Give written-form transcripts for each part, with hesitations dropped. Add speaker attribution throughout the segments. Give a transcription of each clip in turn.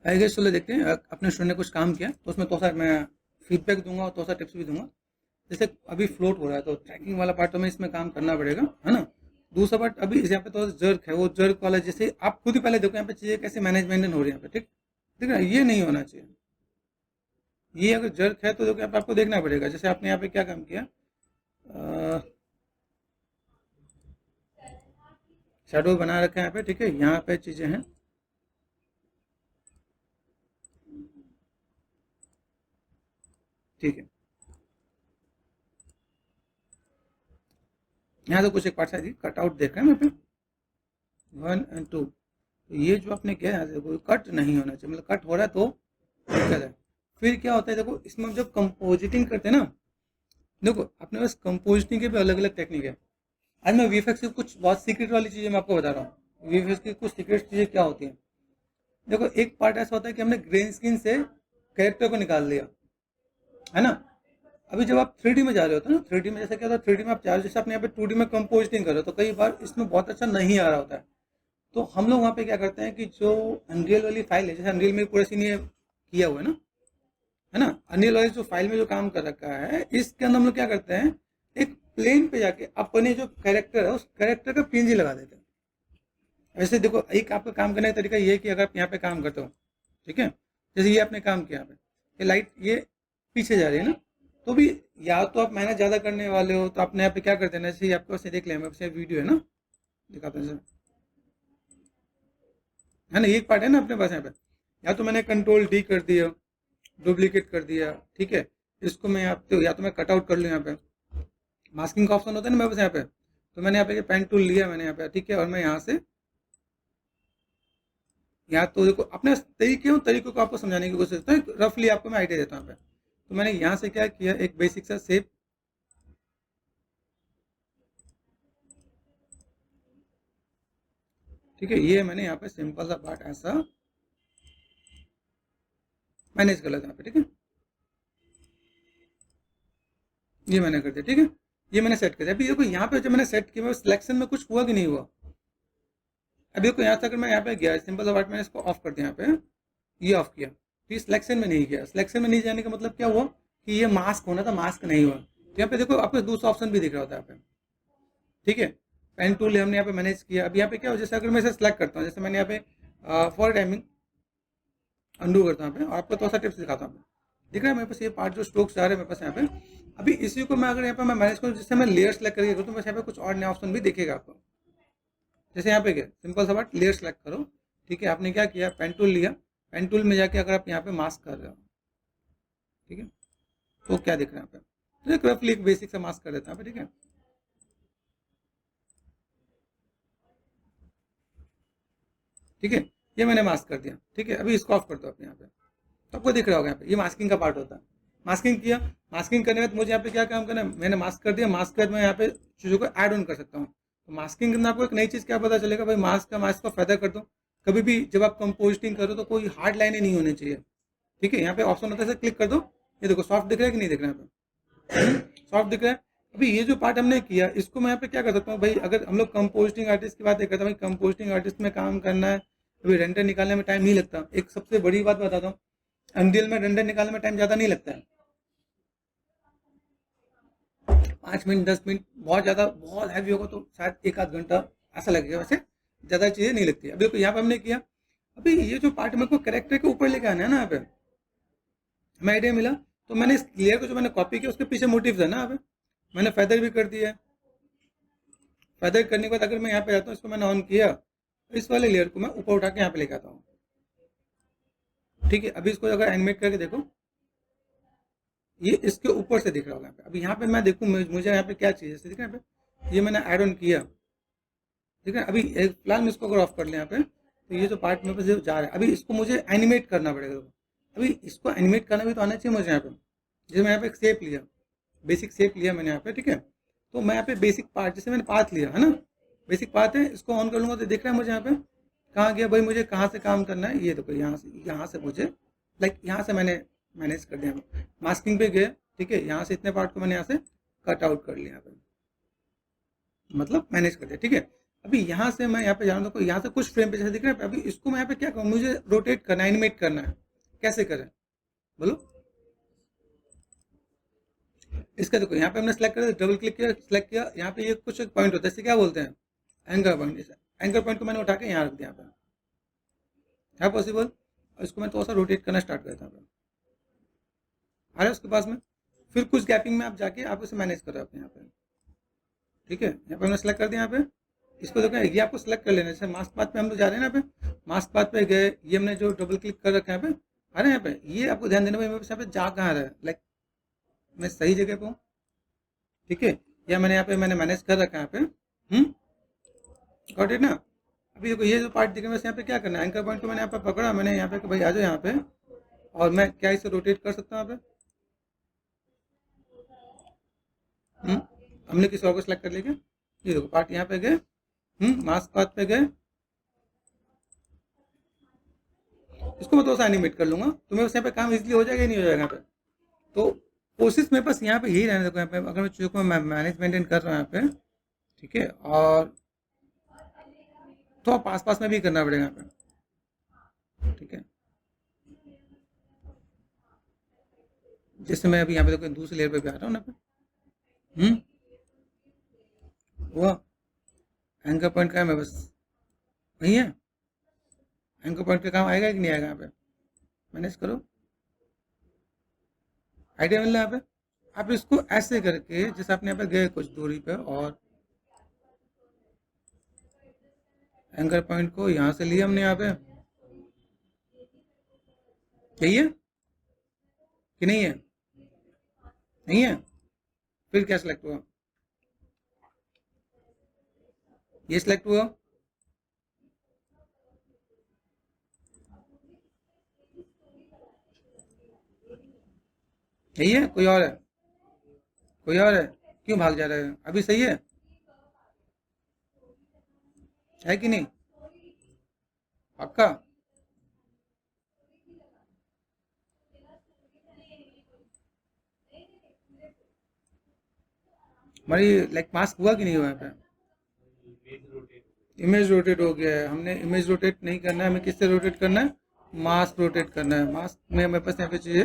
Speaker 1: आइए चलो देखते हैं अपने स्टूडेंट ने कुछ काम किया तो उसमें थोड़ा सा मैं फीडबैक दूंगा और थोड़ा सा टिप्स भी दूंगा। जैसे अभी फ्लोट हो रहा है तो ट्रैकिंग वाला पार्ट तो हमें इसमें काम करना पड़ेगा, है ना। दूसरा पार्ट अभी यहाँ पे थोड़ा जर्क है, वो जर्क वाला जैसे आप खुद ही पहले देखो यहाँ पे चीजें कैसे मैनेजमेंट हो रही है यहाँ पे, ठीक ठीक है। ये नहीं होना चाहिए। ये अगर जर्क है तो देखो यहाँ पे आपको देखना पड़ेगा। जैसे आपने यहाँ पे क्या काम किया, शेडो बना रखा है यहाँ पे, ठीक है। यहाँ पे चीजें हैं, ठीक है। यहाँ तो कुछ एक पार्ट शायद कट आउट देख रहे हैं यहाँ पे 1 और 2। तो ये जो आपने किया है देखो कट नहीं होना चाहिए, मतलब कट हो रहा है तो दिक्कत है। फिर क्या होता है देखो इसमें हम जब कंपोजिटिंग करते हैं ना, देखो अपने पास कंपोजिटिंग के भी अलग अलग टेक्निक है। आज मैं वीएफएक्स की कुछ बहुत सीक्रेट वाली चीजें मैं आपको बता रहा हूँ। वीएफएक्स की कुछ सीक्रेट चीजें क्या होती हैं, देखो एक पार्ट ऐसा होता है कि हमने ग्रीन स्क्रीन से कैरेक्टर को निकाल दिया, है ना। अभी जब आप 3D में जा रहे होते हैं ना, 3D में जैसे क्या होता है, 3D में आप जा रहे हो, जैसे अपने यहाँ पे 2D में कंपोजिटिंग कर रहे हो तो कई बार इसमें बहुत अच्छा नहीं आ रहा होता है। तो हम लोग वहाँ पे क्या करते हैं कि जो अनरियल वाली फाइल है, जैसे अनरियल में पूरा सीन ये किया हुआ है ना। अनरियल वाली जो फाइल में जो काम कर रखा है, इसके अंदर हम लोग क्या करते हैं, एक प्लेन पे जाके अपने जो कैरेक्टर है उस कैरेक्टर का पीएनजी लगा देते हैं। वैसे देखो एक आपका काम करने का तरीका ये है कि अगर आप यहाँ पे काम करते हो, ठीक है, जैसे ये आपने काम किया यहाँ पे, ये लाइट ये पीछे जा रही है ना, तो भी या तो आप मेहनत ज्यादा करने वाले हो तो आपने यहाँ पे क्या करते हैं, जैसे आपके पास देख लें वीडियो है ना, दिखाते हैं है ना, ये एक पार्ट है ना अपने पास यहाँ पे। या तो मैंने कंट्रोल डी कर दिया, डुप्लीकेट कर दिया, ठीक है। इसको मैं यहाँ पे या तो मैं कट आउट कर लूँ, यहाँ पे मास्किंग का ऑप्शन होता है ना मेरे पास यहाँ पे, तो मैंने यहाँ पे पेन टूल लिया मैंने यहाँ पे, ठीक है। और मैं यहाँ से यहाँ तो देखो अपने तरीकों को आपको समझाने की कोशिश करता हूँ, रफली आपको मैं आइडिया देता हूँ यहाँ पे। तो मैंने यहाँ से क्या किया, एक बेसिक सा शेप, ठीक है। ये मैंने यहाँ पे सिंपल सा पार्ट ऐसा मैनेज कर लेता यहाँ पे, ठीक है। ये मैंने कर दिया, ठीक है। ये मैंने सेट कर दिया। अभी देखो यहाँ पे जब मैंने सेट किया सिलेक्शन में कुछ हुआ कि नहीं हुआ। अभी देखो यहाँ से अगर मैं यहाँ पे गया सिंपल सा पार्ट, मैंने इसको ऑफ कर दिया यहाँ पे, ये ऑफ किया, तो सिलेक्शन में नहीं गया। सिलेक्शन में नहीं जाने का मतलब क्या हुआ कि ये मास्क होना था, मास्क नहीं हुआ। तो यहाँ पे देखो आपको दूसरा ऑप्शन भी दिख रहा होता है यहाँ पे, ठीक है। पेन टूल हमने यहाँ पे मैनेज किया। अब यहाँ पे क्या हो, जैसे अगर मैं इसे सेलेक्ट करता हूँ, जैसे मैंने यहाँ पे फॉर टाइमिंग अंडू करता हूँ यहाँ पे, और आपको थोड़ा सा टिप्स दिखाता हूँ। दिख रहा है मेरे पास ये पार्ट जो स्ट्रोक्स जा रहे हैं मेरे पास यहाँ पे। अभी इसी को मैं अगर यहाँ पे मैं मैनेज करूँ, जिससे मैं लेयर सेलेक्ट करके करूँ, तो मैं यहाँ पे कुछ और नया ऑप्शन भी दिखेगा आपको। जैसे यहाँ पे गया सिंपल सा बात, लेयर सेलेक्ट करो, ठीक है। आपने क्या किया, पेन टूल लिया, पेन टूल में जाके अगर आप यहाँ पे मास्क कर रहे हो, ठीक है, तो क्या दिख रहा है यहाँ पे, तो एक रफली एक बेसिक सा मास्क कर देता है, ठीक है। ठीक है, ये मैंने मास्क कर दिया, ठीक है। अभी इसको ऑफ कर दो आप यहाँ पे, तो आपको दिख रहा होगा यहाँ पे, ये मास्किंग का पार्ट होता है। मास्किंग किया, मास्किंग करने में तो मुझे यहाँ पे क्या काम करना है, मैंने मास्क कर दिया, मास्क के बाद मैं यहाँ पे चीज़ों को ऐड ऑन कर सकता हूँ। तो मास्किंग के अंदर आपको एक नई चीज़ क्या पता चलेगा भाई, मास्क का फायदा कर दो। कभी भी जब आप कंपोजिटिंग करो तो कोई हार्ड लाइनें नहीं होनी चाहिए, ठीक है। यहाँ पे ऑप्शन होता है, क्लिक कर दो, ये देखो सॉफ्ट दिख रहा है कि नहीं दिख रहा है यहाँ पे, सॉफ्ट दिख रहा है। अभी ये जो पार्ट हमने किया इसको मैं यहाँ पे क्या कर सकता हूँ भाई, अगर हम लोग कंपोजिटिंग आर्टिस्ट की बात करते हैं भाई, कंपोजिटिंग आर्टिस्ट में काम करना है, अभी रेंडर निकालने में टाइम नहीं लगता। एक सबसे बड़ी बात बताता हूँ, अनरियल में रेंडर निकालने में टाइम ज़्यादा नहीं लगता है, 5 मिनट 10 मिनट, बहुत ज़्यादा बहुत हैवी होगा तो शायद 1 आध घंटा ऐसा लगेगा, वैसे ज़्यादा चीज़ें नहीं लगती। अभी देखो यहाँ पे हमने किया, अभी ये जो पार्ट मेरे को कैरेक्टर के ऊपर लेके आना है ना, यहाँ पे हमें आइडिया मिला, तो मैंने इस लेयर को जो मैंने कॉपी किया उसके पीछे मोटिव है ना, यहाँ पे मैंने फेदर भी कर दिया है। फेदर करने के बाद अगर मैं यहाँ पे जाता हूँ, इसको मैंने ऑन किया, इस वाले लेयर को मैं ऊपर उठा के यहाँ पे लेके आता हूँ, ठीक है। अभी इसको अगर एनिमेट करके देखो, ये इसके ऊपर से दिख रहा होगा यहाँ पे। अभी यहाँ पे मैं देखूँ मुझे यहाँ पे क्या चाहिए, दिख रहा है यहाँ पे, ये मैंने ऐड ऑन किया, ठीक है। अभी फिलहाल मैं इसको अगर ऑफ कर लें यहाँ पे, तो ये जो पार्ट मेरे पास जो जा रहा है, अभी इसको मुझे एनिमेट करना पड़ेगा। अभी इसको एनिमेट करना भी तो आना चाहिए मुझे यहाँ पे। जैसे मैं यहाँ पे एक शेप लिया, बेसिक शेप लिया मैंने यहाँ पे, ठीक है। तो मैं यहाँ पे बेसिक पार्ट, जैसे मैंने पाथ लिया है ना, बेसिक पाथ है, इसको ऑन कर लूँगा तो दिख रहा है मुझे यहाँ पे कहाँ गया भाई, मुझे कहाँ से काम करना है, ये देखो यहाँ से मुझे लाइक यहाँ से मैंने मैनेज कर दिया। मास्किंग पे गए, ठीक है, यहाँ से इतने पार्ट को मैंने यहाँ से कट आउट कर लिया यहाँ पे, मतलब मैनेज कर दिया, ठीक है। अभी यहाँ से मैं यहाँ पे जा रहा हूँ, यहाँ से कुछ फ्रेम पे जैसे दिख रहा है, अभी इसको मैं यहाँ पे क्या करूँ, मुझे रोटेट करना है, एनिमेट करना है, कैसे करें बोलो। इसका देखो यहाँ पे हमने सेलेक्ट कर डबल क्लिक किया, सेलेक्ट किया, यहाँ पे ये कुछ पॉइंट होता है, इसे क्या बोलते हैं, एंकर पॉइंट। एंकर पॉइंट को मैंने उठा के यहाँ रख दिया, यहाँ पे है पॉसिबल, और इसको मैं थोड़ा सा रोटेट करना स्टार्ट करता हूँ, आ रहा है उसके पास में। फिर कुछ गैपिंग में आप जाके आप इसे मैनेज करो अपने यहाँ पे, ठीक है। यहाँ पे हमने सेलेक्ट कर दिया, यहाँ पे इसको देखो, ये आपको सेलेक्ट कर लेना है। जैसे मास्क पाथ पे हम लोग जा रहे हैं, यहाँ पे मास्क पाथ पे गए, ये हमने जो डबल क्लिक कर रखा है यहाँ पे, आ रहे हैं यहाँ पे, ये आपको ध्यान देना भाई, मेरे यहाँ पे जा कहाँ रहा है, लाइक मैं सही जगह पे हूँ, ठीक है। या मैंने यहाँ पे मैंने मैनेज कर रखा है यहाँ पे, गॉट इट ना। अभी देखो ये जो पार्ट दिख रहा है, यहाँ पे क्या करना है, एंकर पॉइंट को मैंने यहाँ पे पकड़ा, मैंने यहाँ पे भाई आ जाओ यहाँ पे, और मैं क्या इसे रोटेट कर सकता हूँ यहाँ पे, हमने किसी और को सिलेक्ट कर लिया, ये देखो पार्ट यहाँ पे गए, मास्क पाथ पे गए, इसको मैं थोड़ा सा एनिमेट कर लूंगा, तो मेरे यहाँ पे काम इजीली हो जाएगा, नहीं हो जाएगा यहाँ पे। तो कोशिश मेरे पास यहाँ पे यही रहने, देखो यहाँ पे अगर मैं चीज़ों को मैं मैनेज मेंटेन कर रहा हूँ यहाँ पे, ठीक है, और तो पास पास में भी करना पड़ेगा यहाँ पे, ठीक है। जैसे मैं अभी यहाँ पे देखो दूसरे लेयर पे भी आ रहा हूँ ना पे, वो एंकर पॉइंट का है, मैं बस नहीं है, एंकर पॉइंट का काम आएगा कि नहीं आएगा यहाँ पे, मैनेज करो, आइडिया मिल रहा है यहाँ पे। आप इसको ऐसे करके, जैसे आपने यहाँ पे गए कुछ दूरी पे, और एंकर पॉइंट को यहाँ से लिया हमने यहाँ पे, यही है कि नहीं है, नहीं है, फिर क्या सिलेक्ट हुआ, ये सिलेक्ट हुआ, यही है, कोई और है, कोई और है, क्यों भाग जा रहे हैं, अभी सही है कि नहीं, पक्का। हमारी लाइक मास्क हुआ कि नहीं हुआ यहाँ पे, इमेज रोटेट हो गया है, हमने इमेज रोटेट नहीं करना है, हमें किससे रोटेट करना है, मास्क रोटेट करना है। मास्क में मेरे पास यहाँ पे चाहिए,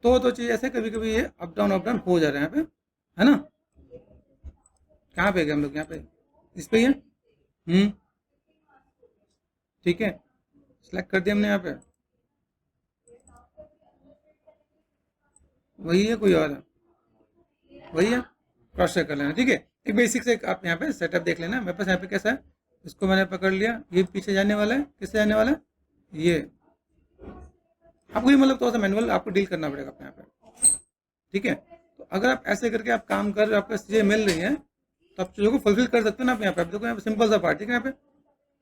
Speaker 1: तो चाहिए ऐसे, कभी कभी ये अप डाउन हो जा रहा है यहाँ पे, है ना। कहाँ पे गए हम लोग, यहाँ पे इस पे ही है, ठीक है, सिलेक्ट कर दिया हमने यहाँ पे, वही है कोई और है, वही है, क्रॉस चेक कर लेना, ठीक है। एक बेसिक से आप यहाँ पे सेटअप देख लेना, मेरे पास यहाँ पे कैसा है, इसको मैंने पकड़ लिया, ये पीछे जाने वाला है, किससे जाने वाला है, ये आपको ये मतलब थोड़ा सा मैनुअल आपको डील करना पड़ेगा अपने यहाँ पे, ठीक है। तो अगर आप ऐसे करके आप काम कर रहे हो, आपको चीज़ें मिल रही हैं, तो आप चीज़ों को फुलफिल कर सकते हो ना आप यहाँ पे। देखो यहाँ पे सिंपल सा पार्ट, ठीक है, यहाँ पे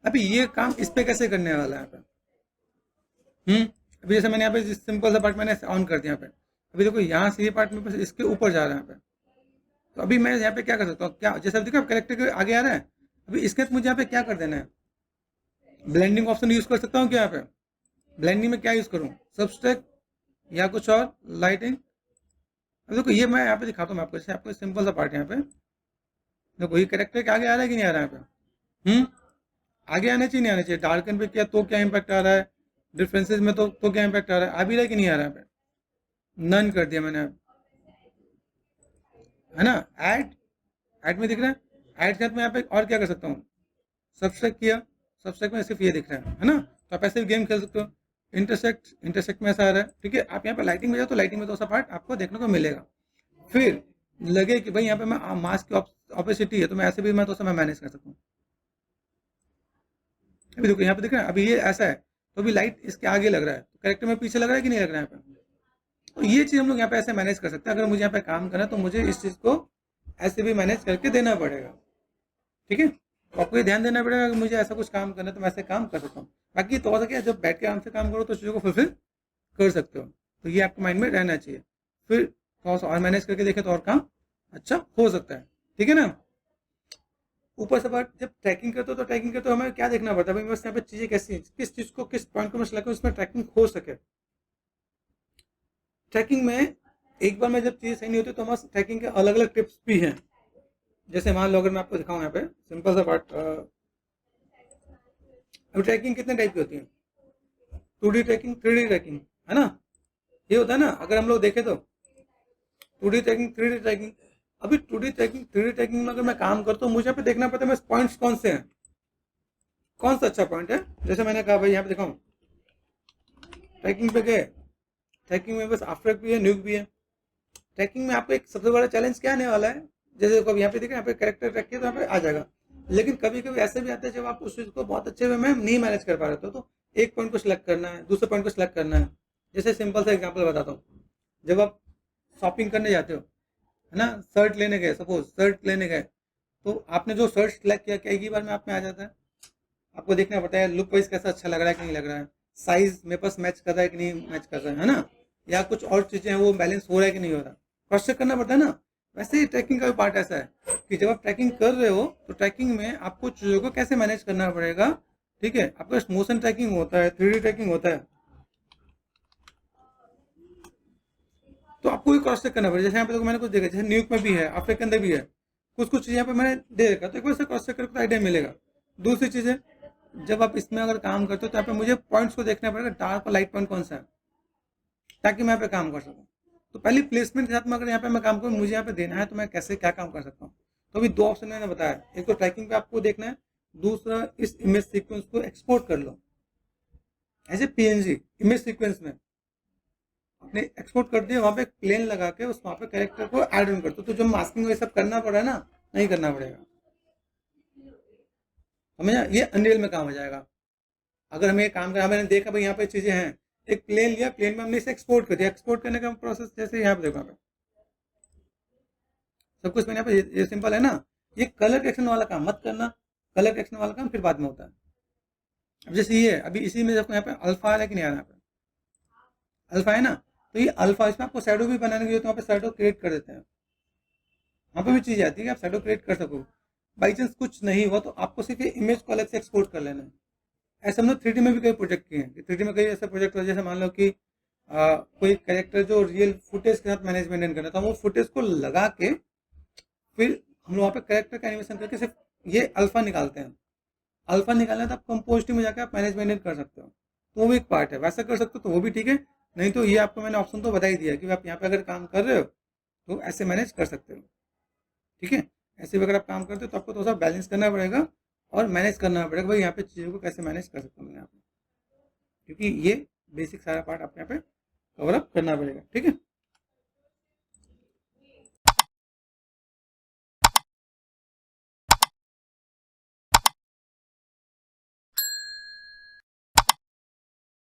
Speaker 1: अभी ये काम इस पे कैसे करने वाला है यहाँ पे, अभी जैसे मैंने यहाँ पे सिंपल सा पार्ट मैंने ऑन कर दिया यहाँ पे, अभी देखो यहाँ से ये पार्ट मेरे पास इसके ऊपर जा रहा है यहाँ पे, तो अभी मैं यहाँ पे क्या कर सकता हूँ, क्या जैसे देखो कैरेक्टर के आगे आ रहा है, अभी इसके मुझे यहाँ पे क्या कर देना है, ब्लेंडिंग ऑप्शन यूज कर सकता हूँ क्या यहाँ पे, ब्लेंडिंग में क्या यूज करूँ, सबस्ट्रैक्ट या कुछ और, लाइटिंग। अब देखो ये मैं यहाँ पे दिखाता हूँ आपको, जैसे आपको सिंपल सा पार्ट यहाँ पे देखो, ये कैरेक्टर के आगे आ रहा है कि नहीं आ रहा है यहाँ पे, आगे आना चाहिए नहीं आना चाहिए, डार्कन पे किया तो क्या इम्पैक्ट आ रहा है, डिफरेंसेस में तो क्या इम्पैक्ट आ रहा है, आ भी रहा है कि नहीं आ रहा है यहाँ पे, नन कर दिया मैंने, है ना। ऐड में दिख रहा है, ऐड के साथ में यहाँ पे और क्या कर सकता हूँ, सब्सट्रैक्ट किया, सब्सट्रैक्ट में सिर्फ ये दिख रहा है ना, तो आप ऐसे भी गेम खेल सकते हो। इंटरसेक्ट में ऐसा आ रहा है, ठीक है। आप यहाँ पे लाइटिंग में जाओ तो लाइटिंग में तो ऐसा पार्ट आपको देखने को मिलेगा। फिर लगे कि भाई यहाँ पे मैं मास्क की ऑपेसिटी है, तो मैं ऐसे भी मैं तो मैं मैनेज कर सकता हूँ। अभी देखो यहाँ पे दिख रहा है, अभी ये ऐसा है तो अभी लाइट इसके आगे लग रहा है, तो कैरेक्टर में पीछे लग रहा है कि नहीं लग रहा है यहाँ पे, तो ये चीज़ हम लोग यहाँ पे ऐसे मैनेज कर सकते हैं। अगर मुझे यहाँ पे काम करना है तो मुझे इस चीज़ को ऐसे भी मैनेज करके देना पड़ेगा, ठीक है। तो आपको ये ध्यान देना पड़ेगा कि मुझे ऐसा कुछ काम करना है तो मैं ऐसे काम कर सकता हूँ। बाकी तो क्या, जब बैठ के आराम से काम करो तो चीज़ों को फुलफिल कर सकते हो, तो ये आपको माइंड में रहना चाहिए। फिर थोड़ा सा और मैनेज करके देखें तो और काम अच्छा हो सकता है, ठीक है ना। ऊपर से बात, जब ट्रैकिंग करते हो तो ट्रैकिंग करते हो हमें क्या देखना पड़ता है भाई, बस यहाँ पे चीज़ें कैसी हैं, किस चीज़ को किस पॉइंट को मैं सेलेक्ट करूँ उसमें ट्रैकिंग हो सके। ट्रैकिंग में एक बार में जब चीज़ें सही नहीं होती तो हमारे ट्रैकिंग के अलग अलग टिप्स भी हैं। जैसे मान लो अगर मैं आपको दिखाऊं यहाँ पे सिंपल सा पार्ट, तो ट्रैकिंग कितने टाइप की होती है? 2D ट्रैकिंग, 3D ट्रैकिंग, है ना? ये होता है ना, अगर हम लोग देखें तो 2D ट्रैकिंग, 3D ट्रैकिंग। अभी 2D ट्रैकिंग, 3D ट्रैकिंग में अगर मैं काम करता हूँ, मुझे यहाँ पे देखना पड़ता है मेरे पॉइंट्स कौन से हैं, कौन सा अच्छा पॉइंट है। जैसे मैंने कहा भाई यहाँ पे दिखाऊँ, ट्रैकिंग पे गए, ट्रैकिंग में बस आफ्टर भी है, न्यूक भी है। ट्रैकिंग में आपको एक सबसे बड़ा चैलेंज क्या आने वाला है, जैसे कभी यहाँ पे देखिए, यहाँ पे कैरेक्टर ट्रैक किया तो यहाँ पे आ जाएगा। लेकिन कभी कभी ऐसे भी आता है जब आप उस चीज को बहुत अच्छे वे में नहीं मैनेज कर पा रहे हो, तो एक पॉइंट को सिलेक्ट करना है, दूसरे पॉइंट को सिलेक्ट करना है। जैसे सिंपल सा एग्जांपल बताता हूँ, जब आप शॉपिंग करने जाते हो, है ना, शर्ट लेने गए, सपोज शर्ट लेने गए, तो आपने जो शर्ट सिलेक्ट किया क्या एक ही बार में आप में आ जाता है? आपको देखना पड़ता है लुक वाइज कैसा अच्छा लग रहा है कि नहीं लग रहा है, साइज मेरे पास मैच कर रहा है कि नहीं मैच कर रहा है ना, या कुछ और चीजें हैं वो बैलेंस हो रहा है कि नहीं हो रहा, क्रॉस चेक करना पड़ता है ना। वैसे ही ट्रैकिंग का भी पार्ट ऐसा है कि जब आप ट्रैकिंग कर रहे हो तो ट्रैकिंग में आपको चीजों को कैसे मैनेज करना पड़ेगा। ठीक है, आपका मोशन ट्रैकिंग होता है, 3D ट्रैकिंग होता है, तो आपको भी क्रॉस चेक करना पड़ेगा। जैसे यहाँ पे तो मैंने कुछ देखा, जैसे न्यूक में भी है, अफ्रीका के अंदर भी है, कुछ कुछ चीज़ यहाँ पे मैंने दे रखा, तो एक बार से क्रॉस चेक करके तो आइडिया मिलेगा। दूसरी चीज़ है, जब आप इसमें अगर काम करते हो तो यहाँ पे मुझे पॉइंट्स को देखना पड़ेगा, डार्क और लाइट पॉइंट कौन सा है, ताकि मैं यहाँ पे काम कर सकूँ। तो पहले प्लेसमेंट के साथ में अगर यहाँ पे मैं काम करूँ, मुझे यहाँ पे देना है, तो मैं कैसे क्या काम कर सकता हूँ। तो अभी दो ऑप्शन मैंने बताया, एक तो ट्रैकिंग पे आपको देखना है, दूसरा इस इमेज सीक्वेंस को एक्सपोर्ट कर लो as a PNG image sequence में, आपने एक्सपोर्ट कर दिया, वहाँ पे प्लेन लगा के उस वहाँ पे कैरेक्टर को ऐड ऑन कर दो, तो जो मास्किंग ये सब करना पड़ा है ना, नहीं करना पड़ेगा, समझा? ये अनरियल में काम हो जाएगा। अगर हमें काम करा, मैंने देखा भाई यहाँ पे चीजें हैं, एक प्लेन लिया, प्लेन में हमने इसे एक्सपोर्ट कर दिया, एक्सपोर्ट करने का प्रोसेस जैसे यहाँ पे देखो, यहाँ पे सब कुछ मैंने यहाँ पे, ये सिंपल है ना। ये कलर करेक्शन वाला काम मत करना, कलर करेक्शन वाला काम फिर बाद में होता है। अब जैसे ये अभी इसी में देखो, यहाँ पे अल्फा आ रहा है कि नहीं आ रहा, यहाँ पे अल्फा है ना, तो ये अल्फा, इसमें आपको शैडो भी बनाने की जरूरत है, वहाँ पे शैडो क्रिएट कर देते हैं, वहाँ पे भी चीज आती है कि आप शैडो क्रिएट कर सको। बाई चांस कुछ नहीं हुआ तो आपको सिर्फ इमेज को अलग से एक्सपोर्ट कर लेना है। ऐसे हम लोग 3D में भी कई प्रोजेक्ट किए हैं, 3D में कई ऐसे प्रोजेक्ट हो, जैसे मान लो कि कोई कैरेक्टर जो रियल फुटेज के साथ मैनेज मेंटेन करना था, वो फुटेज को लगा के फिर हम लोग वहाँ पे कैरेक्टर का एनिमेशन करके सिर्फ ये अल्फा निकालते हैं। अल्फा निकालना तो आप कंपोजिटिव में जाकर आप मैनेज मेंटेन कर सकते हो, तो वो भी एक पार्ट है, वैसा कर सकते हो तो वो भी ठीक है। नहीं तो ये आपको मैंने ऑप्शन तो बता ही दिया कि आप यहाँ पे अगर काम कर रहे हो तो ऐसे मैनेज कर सकते हो। ठीक है, ऐसे भी अगर आप काम करते हो तो आपको थोड़ा सा बैलेंस करना पड़ेगा और मैनेज करना पड़ेगा भाई यहाँ पे चीज़ों को कैसे मैनेज कर सकता हूँ यहाँ पे, क्योंकि ये बेसिक सारा पार्ट आपको यहाँ पे कवर अप करना पड़ेगा। ठीक है।